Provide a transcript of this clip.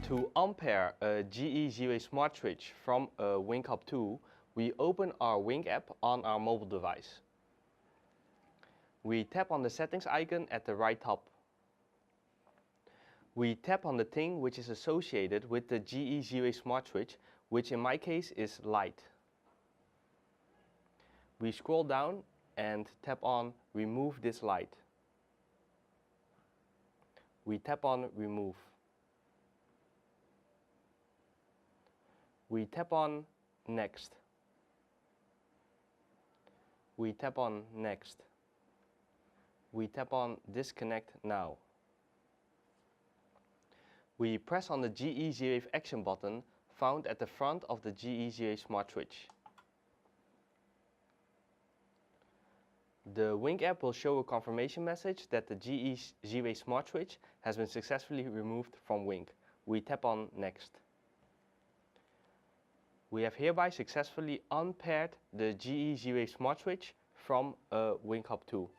To unpair a GE0A smart switch from a Wink Hub 2, we open our Wink app on our mobile device. We tap on the settings icon at the right top. We tap on the thing which is associated with the GE0A smart switch, which in my case is light. We scroll down and tap on Remove this light. We tap on Remove. We tap on Next. We tap on Next. We tap on Disconnect Now. We press on the GE0A action button found at the front of the GE0A smart switch. The Wink app will show a confirmation message that the GE0A smart switch has been successfully removed from Wink. We tap on Next. We have hereby successfully unpaired the GE0A smart switch from a Wink Hub 2.